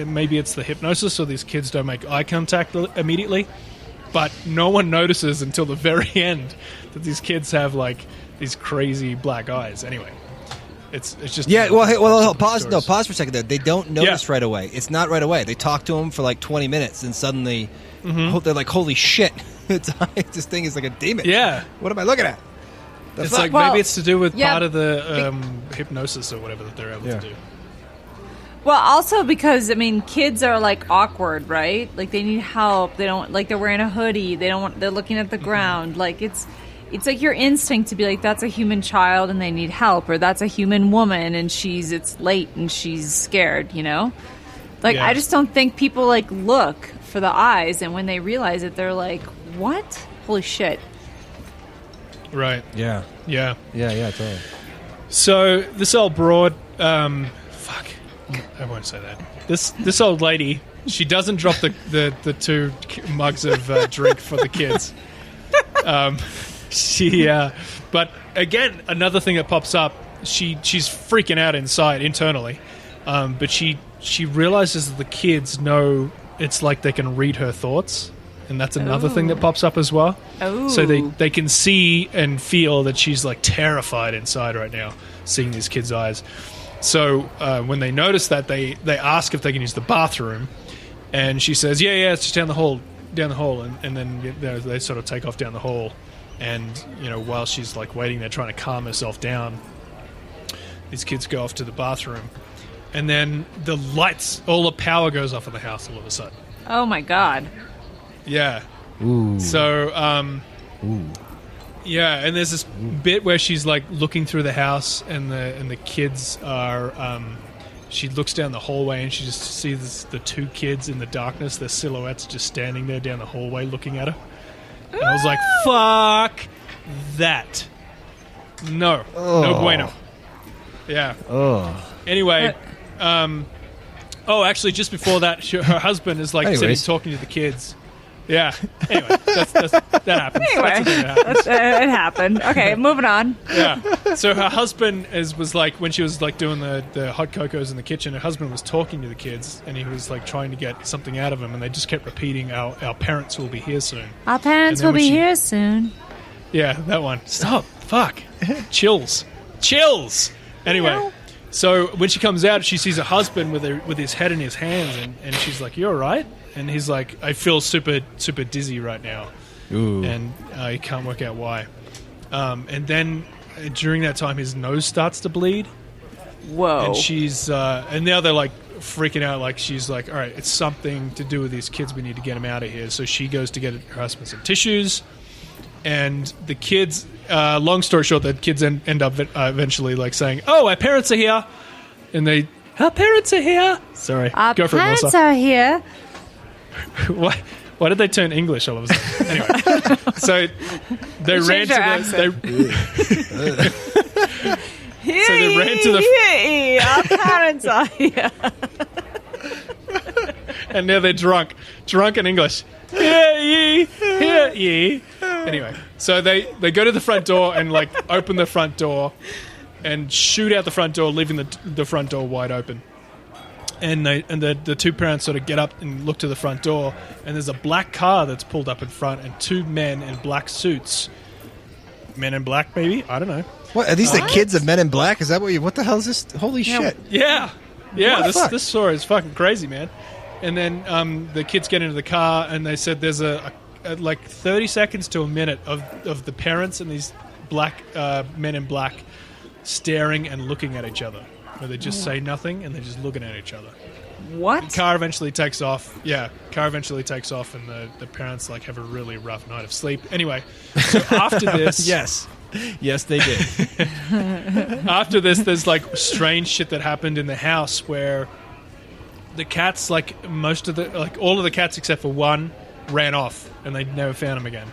maybe it's the hypnosis, or these kids don't make eye contact immediately. But no one notices until the very end that these kids have like these crazy black eyes. Anyway, it's just pause for a second there. They don't notice right away. It's not right away. They talk to him for like 20 minutes, and suddenly they're like, "Holy shit! This thing is like a demon." Yeah, what am I looking at? It's like maybe it's to do with part of the hypnosis or whatever that they're able to do. Well, also because, I mean, kids are, like, awkward, right? Like, they need help. They don't, like, they're wearing a hoodie. They're looking at the ground. Like, it's like your instinct to be like, that's a human child and they need help. Or that's a human woman and it's late and she's scared, you know? Like, I just don't think people, like, look for the eyes. And when they realize it, they're like, what? Holy shit. Right. Yeah. Yeah. Yeah, totally. So, this old broad... I won't say that. This old lady, she doesn't drop the 2 mugs of drink for the kids. But again, another thing that pops up, she's freaking out internally, but she realizes that the kids know it's like they can read her thoughts, and that's another thing that pops up as well. Oh. So they can see and feel that she's like terrified inside right now, seeing these kids' eyes. So when they notice that, they ask if they can use the bathroom, and she says, yeah, it's just down the hall, and then they sort of take off down the hall, and while she's like waiting there trying to calm herself down, these kids go off to the bathroom, and then the lights, all the power goes off in the house all of a sudden. Oh my god. Yeah. Ooh. So yeah, and there's this bit where she's like looking through the house, and the kids are. She looks down the hallway, and she just sees the 2 kids in the darkness. Their silhouettes just standing there down the hallway, looking at her. And I was like, "Fuck that! No bueno." Yeah. Oh. Anyway, actually, just before that, her husband is like sitting talking to the kids. Yeah. Anyway, that happens. Anyway, it happened. Okay, moving on. Yeah. So her husband was like, when she was like doing the hot cocos in the kitchen, her husband was talking to the kids, and he was like trying to get something out of them, and they just kept repeating, "Our parents will be here soon. Our parents will be here soon." Yeah, that one. Stop. Fuck. Chills. Anyway. So when she comes out, she sees her husband with his head in his hands, and she's like, "You all right?" And he's like, "I feel super, super dizzy right now." Ooh. And he can't work out why. And then during that time, his nose starts to bleed. Whoa. And she's and now they're like freaking out. Like she's like, "All right, it's something to do with these kids. We need to get them out of here." So she goes to get her husband some tissues, and the kids. Long story short, the kids end up eventually like saying, "Oh, our parents are here," and our parents are here. Sorry, our go for it, Melissa. Our parents are here. Why did they turn English all of a sudden? Anyway, so they ran to the. Our parents are here. And now they're drunk in English. Hear ye. Anyway, so they go to the front door and like open the front door and shoot out the front door, leaving the front door wide open. And the 2 parents sort of get up and look to the front door, and there's a black car that's pulled up in front, and 2 men in black suits. Men in Black, maybe? I don't know. What are these? The kids of Men in Black? Is that what the hell is this? Holy shit! Yeah. This story is fucking crazy, man. And then the kids get into the car, and they said there's a like 30 seconds to a minute of the parents and these black men in black staring and looking at each other, where they just say nothing and they're just looking at each other. What? The car eventually takes off. Yeah, car eventually takes off, and the parents like have a really rough night of sleep. Anyway, so after this, yes, they did. After this, there's like strange shit that happened in the house where the cats, like all of the cats except for one, ran off, and they never found him again.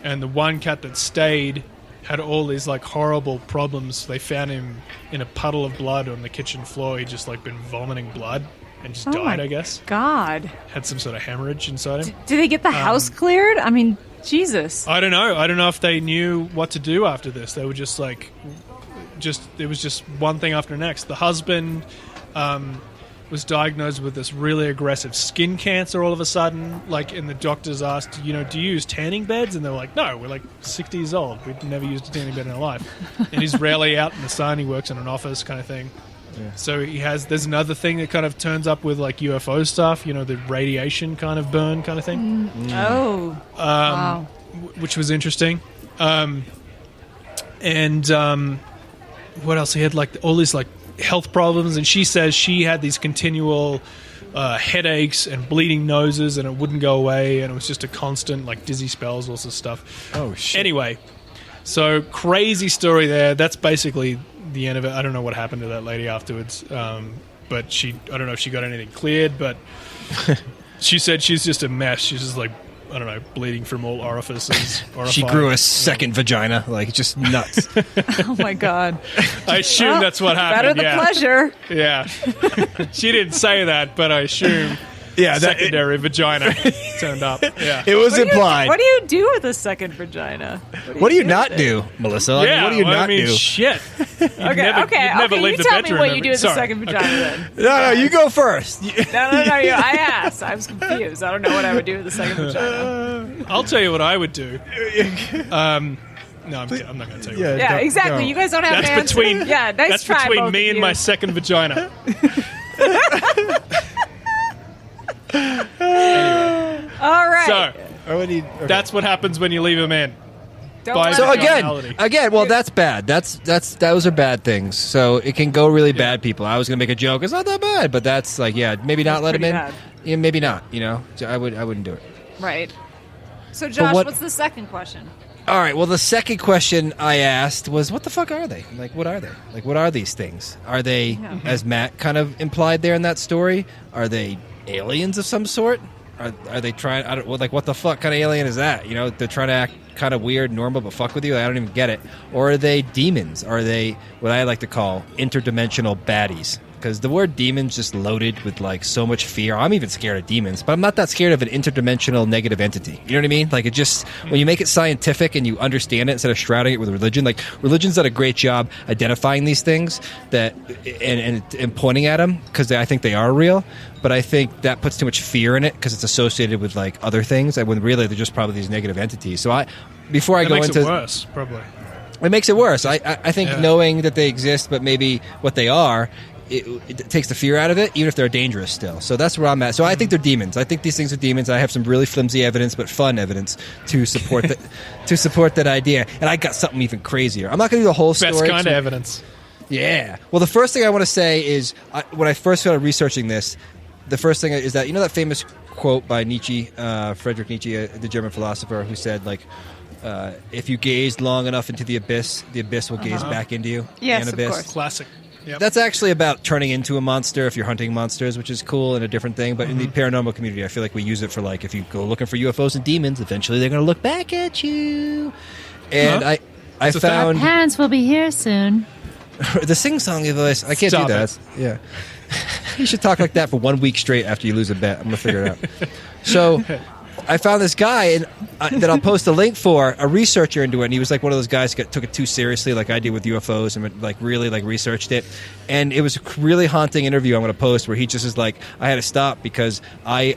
And the one cat that stayed had all these like horrible problems. They found him in a puddle of blood on the kitchen floor. He'd just like been vomiting blood and just died, I guess. God. Had some sort of hemorrhage inside him. Did they get the house cleared? I mean, Jesus. I don't know. I don't know if they knew what to do after this. They were just like, it was just one thing after the next. The husband was diagnosed with this really aggressive skin cancer all of a sudden. Like, and the doctors asked, do you use tanning beds? And they were like, no, we're like 60 years old. We've never used a tanning bed in our life. And he's rarely out in the sun. He works in an office kind of thing. Yeah. So there's another thing that kind of turns up with like UFO stuff, the radiation kind of burn kind of thing. Wow. Which was interesting. And what else? He had like all these like health problems, and she says she had these continual headaches and bleeding noses, and it wouldn't go away, and it was just a constant like dizzy spells, all sorts of stuff. Oh shit! Anyway, so crazy story there. That's basically the end of it. I don't know what happened to that lady afterwards, but I don't know if she got anything cleared, but she said she's just a mess. She's just like, I don't know, bleeding from all orifices. She grew a second vagina, like just nuts. Oh my god! I assume that's what happened. Better the pleasure. Yeah, she didn't say that, but I assume. Yeah, secondary vagina turned up. Yeah, it was implied. What do you do with a second vagina? What do you not do, Melissa? Yeah, what do you not do? Shit. Okay. You tell me what you do with a second vagina then. No, you go first. No. I asked. I was confused. I don't know what I would do with a second vagina. I'll tell you what I would do. No, I'm not going to tell you. Yeah, exactly. No. You guys don't have an answer. That's between me and my second vagina. Anyway. All right. So, that's what happens when you leave a man. So again, well, that's bad. Those are bad things. So it can go really bad. People. I was gonna make a joke. It's not that bad, but that's like, maybe not let him in. Bad. Yeah, maybe not. So I wouldn't do it. Right. So Josh, what's the second question? All right. Well, the second question I asked was, what the fuck are they? Like, what are they? Like, what are these things? Are they, as Matt kind of implied there in that story, are they aliens of some sort? Are they trying? What the fuck kind of alien is that? They're trying to act kind of weird, normal, but fuck with you. I don't even get it. Or are they demons? Are they what I like to call interdimensional baddies? Because the word demon's just loaded with like so much fear. I'm even scared of demons, but I'm not that scared of an interdimensional negative entity. You know what I mean? Like, it just, when you make it scientific and you understand it instead of shrouding it with religion, like religion's done a great job identifying these things and pointing at them, because I think they are real. But I think that puts too much fear in it because it's associated with like other things, and when really they're just probably these negative entities. So before I go into it worse, probably. It makes it worse. I think knowing that they exist, but maybe what they are, it takes the fear out of it, even if they're dangerous still. So that's where I'm at. So I think they're demons. I think these things are demons. I have some really flimsy evidence, but fun evidence to support that idea. And I got something even crazier. I'm not going to do the whole story. Best kind of evidence. Yeah. Well, the first thing I want to say is, when I first started researching this, the first thing is that, that famous quote by Nietzsche, Friedrich Nietzsche, the German philosopher, who said, like, if you gazed long enough into the abyss will gaze back into you. Yes, of course. Classic. Yep. That's actually about turning into a monster if you're hunting monsters, which is cool and a different thing. But in the paranormal community, I feel like we use it for, like, if you go looking for UFOs and demons, eventually they're going to look back at you. And I found... Our parents will be here soon. The sing-songy voice. I can't Stop do that. it. Yeah. You should talk like that for 1 week straight after you lose a bet. I'm going to figure it out. So... I found this guy that I'll post a link for, a researcher into it, and he was like one of those guys that took it too seriously, like I did with UFOs, and like really like researched it. And it was a really haunting interview I'm going to post where he just is like, I had to stop because I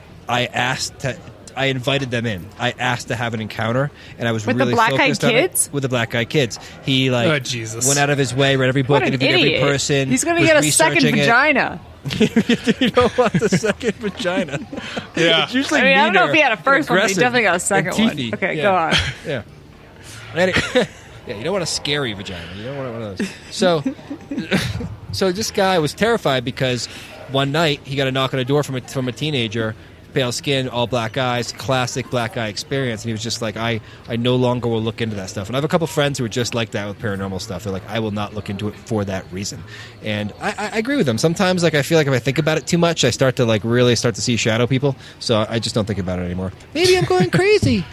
invited them in. I asked to have an encounter, and I was with really the focused on kids? it. With the black eyed kids. He Jesus. went out of his way, read every book, interviewed every person. He's going to get a second vagina. You don't want the second vagina. Yeah. It's usually I don't know if he had a first one, but he definitely got a second one. Okay, go on. Yeah. Yeah, you don't want a scary vagina. You don't want one of those. So this guy was terrified because one night he got a knock on the door from a teenager, pale skin, all black eyes, classic black eye experience, and he was just like, I no longer will look into that stuff. And I have a couple friends who are just like that with paranormal stuff. They're like, I will not look into it for that reason. And I agree with them. Sometimes, like, I feel like if I think about it too much, I start to like really start to see shadow people. So I just don't think about it anymore. Maybe I'm going crazy.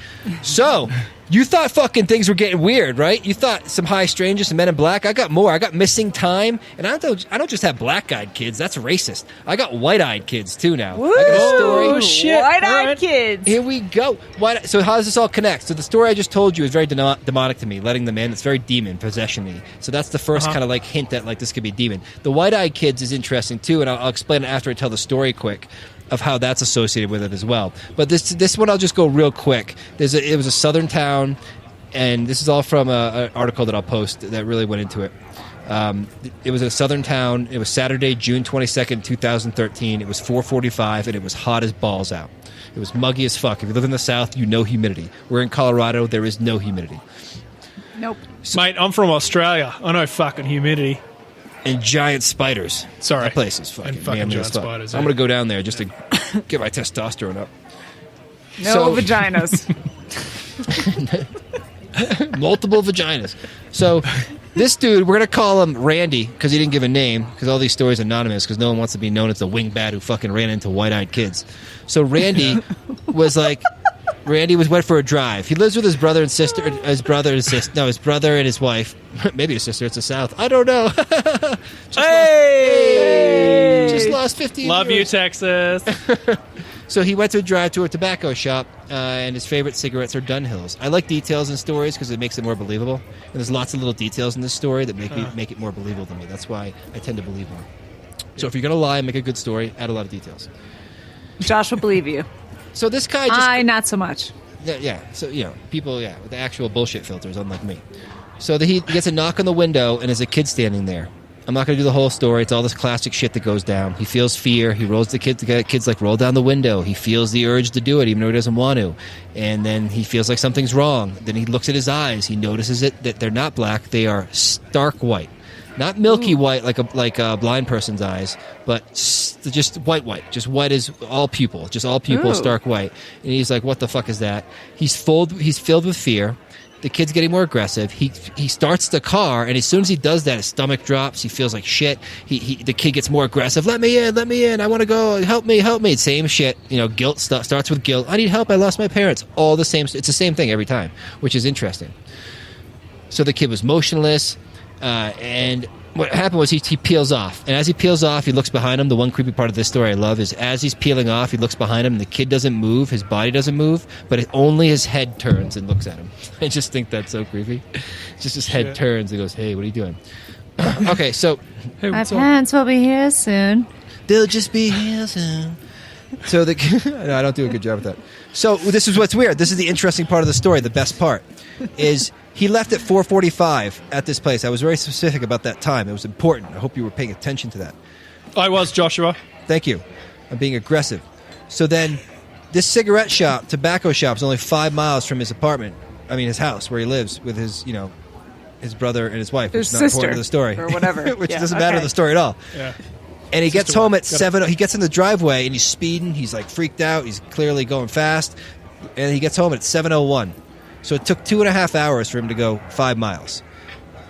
So You thought fucking things were getting weird, right? You thought some high strangers, some men in black. I got more. I got missing time, and I don't just have black-eyed kids. That's racist. I got white-eyed kids too now. Woo! I got a story. Oh shit! White-eyed Alright. kids. Here we go. So how does this all connect? So the story I just told you is very demonic to me, letting them in. It's very demon possession-y. So that's the first kind of like hint that like this could be demon. The white-eyed kids is interesting too, and I'll explain it after I tell the story quick of how that's associated with it as well. But this one I'll just go real quick. It was a southern town, and this is all from an article that I'll post that really went into it. It was a southern town. It was Saturday, June 22nd, 2013. It was 4:45, and it was hot as balls out. It was muggy as fuck. If you live in the South, you know humidity. We're in Colorado. There is no humidity. Nope. Mate, I'm from Australia. I know fucking humidity. And giant spiders. Sorry. That place is fucking, And fucking manly giant as fuck. spiders, I'm yeah. going to go down there just to get my testosterone up. No vaginas. Multiple vaginas. So this dude, we're going to call him Randy because he didn't give a name because all these stories are anonymous because no one wants to be known as the wingbat who fucking ran into white-eyed kids. So Randy was went for a drive. He lives with his brother and sister. His brother and his wife. Maybe his sister. It's the South. I don't know. Just lost 15 Love you, years. Texas. So he went to drive to a tobacco shop, and his favorite cigarettes are Dunhills. I like details in stories because it makes it more believable. And there's lots of little details in this story that make it more believable to me. That's why I tend to believe more. So if you're going to lie and make a good story, add a lot of details. Josh will believe you. So this guy just... I not so much. Yeah, so, people, with the actual bullshit filters, unlike me. So he gets a knock on the window, and there's a kid standing there. I'm not going to do the whole story. It's all this classic shit that goes down. He feels fear. He rolls the kid's like, roll down the window. He feels the urge to do it, even though he doesn't want to. And then he feels like something's wrong. Then he looks at his eyes. He notices that they're not black. They are stark white. Not milky white like a blind person's eyes, but just white. Just white as all pupil. Just all pupil, Ooh. stark white. And he's like, what the fuck is that? He's filled with fear. The kid's getting more aggressive. He starts the car, and as soon as he does that, his stomach drops. He feels like shit. The kid gets more aggressive. Let me in. I want to go. Help me. Same shit. Guilt starts with guilt. I need help. I lost my parents. All the same. It's the same thing every time, which is interesting. So the kid was motionless, and what happened was he peels off. And as he peels off, he looks behind him. The one creepy part of this story I love is as he's peeling off, he looks behind him, and the kid doesn't move. His body doesn't move, but only his head turns and looks at him. I just think that's so creepy. Just his head turns and goes, hey, what are you doing? Okay, so... Hey, My what's up? parents will be here soon. They'll just be here soon. So no, I don't do a good job with that. So this is what's weird. This is the interesting part of the story. The best part is he left at 4:45 at this place. I was very specific about that time. It was important. I hope you were paying attention to that. I was Joshua. Thank you. I'm being aggressive. So then this cigarette shop, tobacco shop, is only 5 miles from his apartment. I mean, his house where he lives with his, his brother and his wife. His which is not sister, important to the story. or whatever. which Yeah, doesn't matter to okay. the story at all. Yeah. And he gets Sister home one. at 7. He gets in the driveway and he's speeding. He's like freaked out. He's clearly going fast. And he gets home at 7:01. So it took 2.5 hours for him to go 5 miles,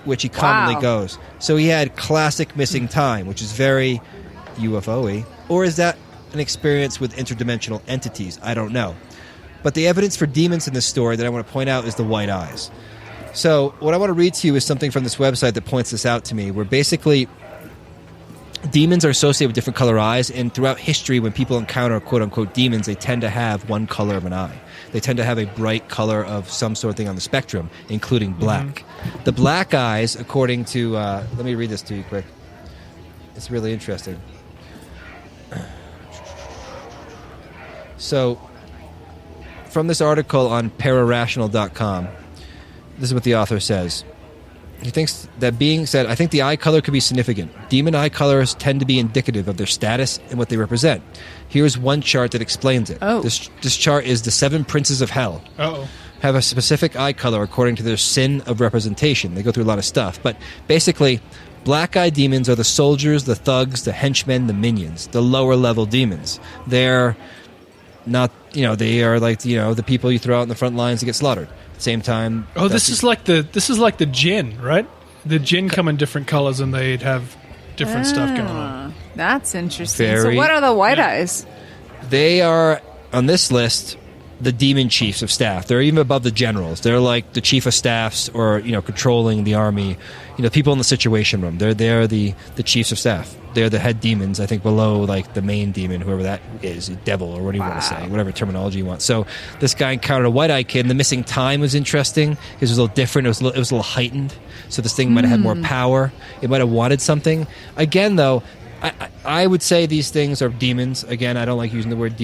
which he commonly Wow. goes. So he had classic missing time, which is very UFO-y. Or is that an experience with interdimensional entities? I don't know. But the evidence for demons in this story that I want to point out is the white eyes. So what I want to read to you is something from this website that points this out to me, where basically demons are associated with different color eyes, and throughout history, when people encounter quote-unquote demons, they tend to have one color of an eye. They tend to have a bright color of some sort of thing on the spectrum, including black. The black eyes, according to... let me read this to you quick. It's really interesting. So, from this article on pararational.com, this is what the author says. He thinks that being said, I think the eye color could be significant. Demon eye colors tend to be indicative of their status and what they represent. Here's one chart that explains it. Oh. This chart is the 7 princes of hell. Uh-oh. Have a specific eye color according to their sin of representation. They go through a lot of stuff. But basically, black-eyed demons are the soldiers, the thugs, the henchmen, the minions, the lower-level demons. They're not, they are like, the people you throw out in the front lines to get slaughtered. Same time. Oh, this is like the jinn, right? The jinn come in different colors and they'd have different stuff going on. That's interesting. Very- So what are the white eyes? They are, on this list, the demon chiefs of staff. They're even above the generals. They're like the chief of staffs, or controlling the army. People in the situation room. They're the chiefs of staff. They're the head demons, I think, below like the main demon, whoever that is, devil, or what do you want to say, whatever terminology you want. So this guy encountered a white-eyed kid, and the missing time was interesting because it was a little different. It was a little heightened. So this thing might have had more power. It might have wanted something. Again, though, I would say these things are demons. Again, I don't like using the word demon.